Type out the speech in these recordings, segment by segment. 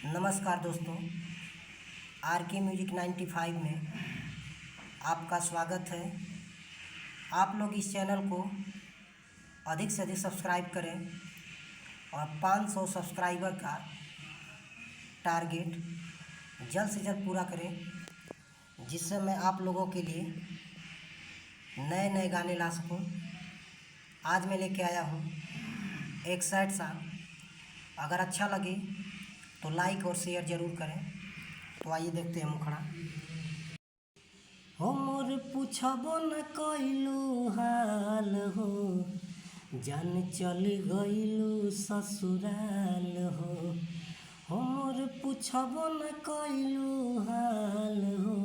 नमस्कार दोस्तों, आर के म्यूजिक 95 में आपका स्वागत है। आप लोग इस चैनल को अधिक से अधिक सब्सक्राइब करें और 500 सब्सक्राइबर का टारगेट जल्द से जल्द पूरा करें, जिससे मैं आप लोगों के लिए नए नए गाने ला सकूं। आज मैं लेके आया हूं एक सैड सॉन्ग। अगर अच्छा लगे तो लाइक और शेयर ज़रूर करें। तो आइए देखते हैं मुखड़ा। हो मोर पूछबो न कइलू हाल हो, जान चल गइलू ससुराल हो मोर पूछबो न कइलू हाल हो,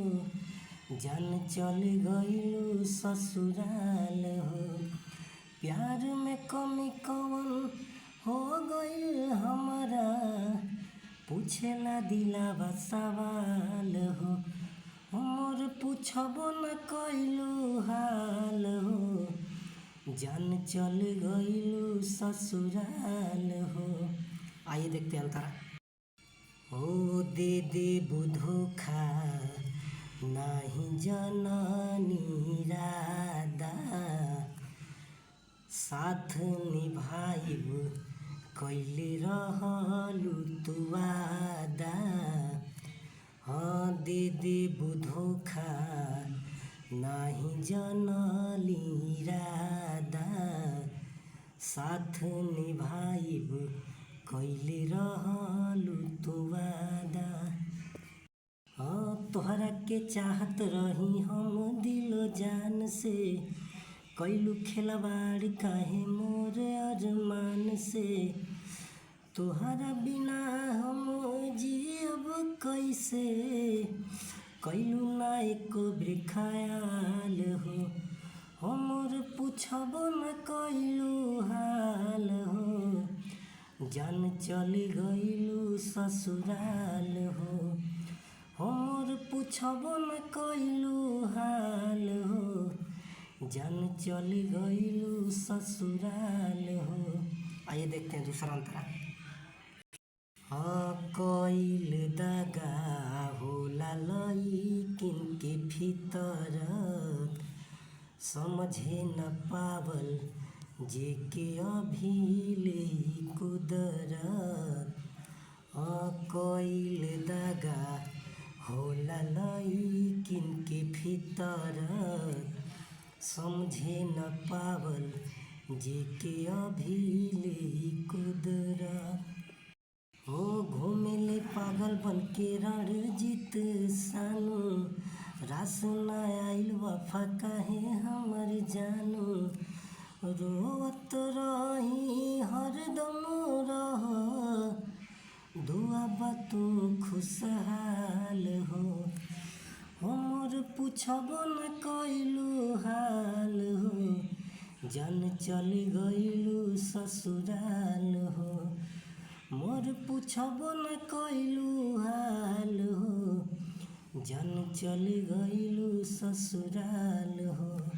जान चल गइलू ससुराल हो। प्यार में कमी कवन हो गइल हमारा, पूछेला दिलावा सवाल हो। मोर पूछबो न कइलू हाल हो, जान चल गइलू ससुराल हो। आइए देखते हैं अंतरा। ओ दे दे बुधोखा नाही जननी राधा, साथ निभाइब कैले रहलू तू वादा। हाँ दे दे बुधोखा नाही जनली राधा, साथ निभाइब कैले रहलू तू वादा। हाँ तोहरा के चाहत रही हम दिलो जान से, कैलू खिलवाड़ काहे मोर अरमान से। तोहरा बिना हम जियब कैसे, कैलू ना एको बेर ख्याल हो मोर पूछबो न कैलू हाल हो, जान चल गइलू ससुराल हो मोर पूछबो न कैलू हाल हो, जान चल गइलू ससुराल हो। आइए देखते हैं दूसरा अंतरा। हाँ कइल दगा होला लइकिन के भीतर, समझे न पावल जे के अभिले कुदरत। हाँ कइल दगा होला लइकिन के भीतर, समझे न पावल जे के अभिले कुदरत। हो घूमेले पागल बन के रणजीत सानू, रास न आइल वफा काहे हमर जानू। रोवत रही हरदम रह, दुआ बा तू खुशहाल हो मोर पूछबो न कैलू हाल हो, जान चल गइलू ससुराल हो। मोर पूछबो न कैलू हाल हो, जान चल गइलू ससुराल हो।